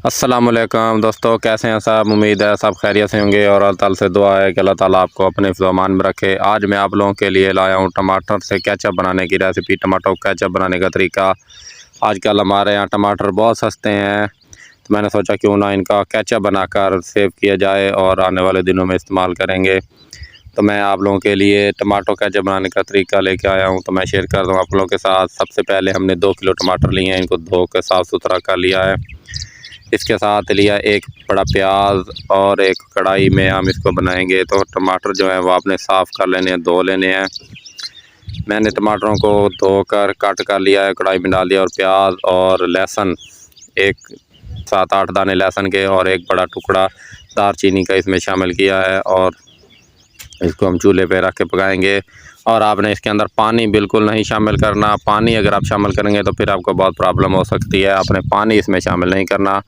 अस्सलामुअलैकुम दोस्तों, कैसे हैं सब। उम्मीद है सब खैरियत से होंगे और अल्लाह ताला से दुआ है कि अल्लाह ताला आपको अपने फ़मान में रखे। आज मैं आप लोगों के लिए लाया हूं टमाटर से केचप बनाने की रेसिपी। टमाटर केचप बनाने का तरीका। आजकल हमारे यहाँ टमाटर बहुत सस्ते हैं, तो मैंने सोचा क्यों ना इनका केचप बनाकर सेव किया जाए और आने वाले दिनों में इस्तेमाल करेंगे। तो मैं आप लोगों के लिए टमाटो केचप बनाने का तरीका लेके आया हूँ, तो मैं शेयर कर दूँ आप लोगों के साथ। सबसे पहले हमने 2 किलो टमाटर लिए हैं, इनको धो कर साफ़ सुथरा कर लिया है। इसके साथ लिया एक बड़ा प्याज और एक कढ़ाई में हम इसको बनाएंगे। तो टमाटर जो है वो आपने साफ़ कर लेने हैं, धो लेने हैं। मैंने टमाटरों को धोकर कट कर लिया है, कढ़ाई में डाल दिया। और प्याज और लहसुन, एक 7-8 दाने लहसुन के और एक बड़ा टुकड़ा दालचीनी का इसमें शामिल किया है। और इसको हम चूल्हे पे रख के पकाएंगे। और आपने इसके अंदर पानी बिल्कुल नहीं शामिल करना। पानी अगर आप शामिल करेंगे तो फिर आपको बहुत प्रॉब्लम हो सकती है। आपने पानी इसमें शामिल नहीं करना।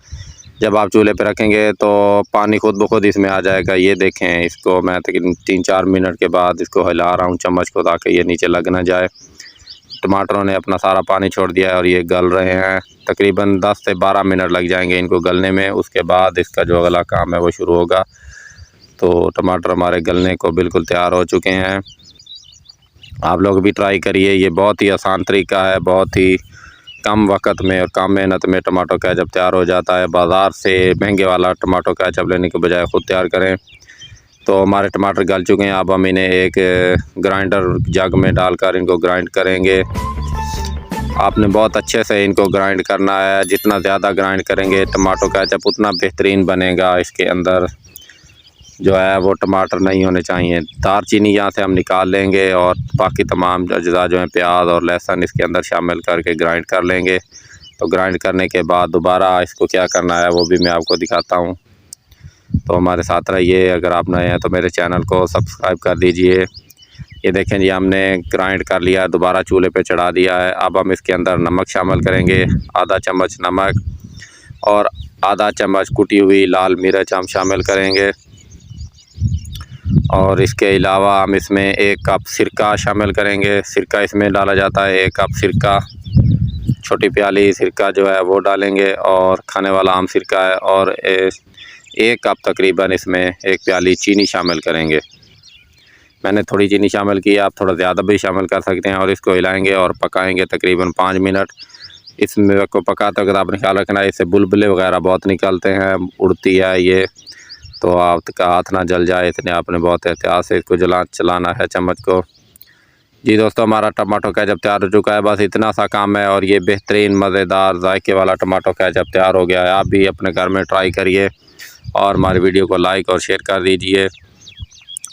जब आप चूल्हे पे रखेंगे तो पानी खुद ब खुद इसमें आ जाएगा। ये देखें, इसको मैं तकरीबन 3-4 मिनट के बाद इसको हिला रहा हूँ चम्मच को, ताकि ये नीचे लग ना जाए। टमाटरों ने अपना सारा पानी छोड़ दिया है और ये गल रहे हैं। तकरीबन 10 से 12 मिनट लग जाएंगे इनको गलने में। उसके बाद इसका जो अगला काम है वो शुरू होगा। तो टमाटर हमारे गलने को बिल्कुल तैयार हो चुके हैं। आप लोग भी ट्राई करिए, ये बहुत ही आसान तरीका है। बहुत ही कम वक्त में और कम मेहनत में टमाटो केचप तैयार हो जाता है। बाज़ार से महंगे वाला टमाटो केचप लेने के बजाय ख़ुद तैयार करें। तो हमारे टमाटर गल चुके हैं। अब हम इन्हें एक ग्राइंडर जग में डालकर इनको ग्राइंड करेंगे। आपने बहुत अच्छे से इनको ग्राइंड करना है। जितना ज़्यादा ग्राइंड करेंगे टमाटो केचप उतना बेहतरीन बनेगा। इसके अंदर जो है वो टमाटर नहीं होने चाहिए। दालचीनी यहाँ से हम निकाल लेंगे और बाकी तमाम अज़्ज़ा जो हैं प्याज और लहसुन इसके अंदर शामिल करके ग्राइंड कर लेंगे। तो ग्राइंड करने के बाद दोबारा इसको क्या करना है वो भी मैं आपको दिखाता हूँ। तो हमारे साथ रहिए। अगर आप नए हैं तो मेरे चैनल को सब्सक्राइब कर दीजिए। ये देखें जी, हमने ग्राइंड कर लिया है, दोबारा चूल्हे पे चढ़ा दिया है। अब हम इसके अंदर नमक शामिल करेंगे, आधा चम्मच नमक और आधा चम्मच कुटी हुई लाल मिर्च हम शामिल करेंगे। और इसके अलावा हम इसमें 1 कप सिरका शामिल करेंगे। सिरका इसमें डाला जाता है, 1 कप सिरका, छोटी प्याली सिरका जो है वो डालेंगे। और खाने वाला आम सिरका है। और 1 कप तकरीबन इसमें 1 प्याली चीनी शामिल करेंगे। मैंने थोड़ी चीनी शामिल की है, आप थोड़ा ज़्यादा भी शामिल कर सकते हैं। और इसको हिलाएंगे और पकाएंगे तकरीबन 5 मिनट। इसमें को पकाते वक्त आपने ख्याल रखना है, इससे बुलबुले वगैरह बहुत निकलते हैं, उड़ती है ये, तो आपका हाथ ना जल जाए, इसलिए आपने बहुत एहतियात से इसको चलाना है चम्मच को। जी दोस्तों, हमारा टमाटो केचप तैयार हो चुका है। बस इतना सा काम है और ये बेहतरीन मज़ेदार जायके वाला टमाटो केचप तैयार हो गया है। आप भी अपने घर में ट्राई करिए और हमारी वीडियो को लाइक और शेयर कर दीजिए।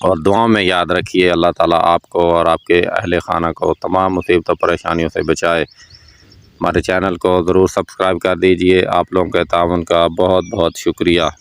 और दुआओं में याद रखिए, अल्लाह ताला आपको और आपके अहले खाना को तमाम मुसीबतों परेशानियों से बचाए। हमारे चैनल को ज़रूर सब्सक्राइब कर दीजिए। आप लोगों के ताउन का बहुत बहुत शुक्रिया।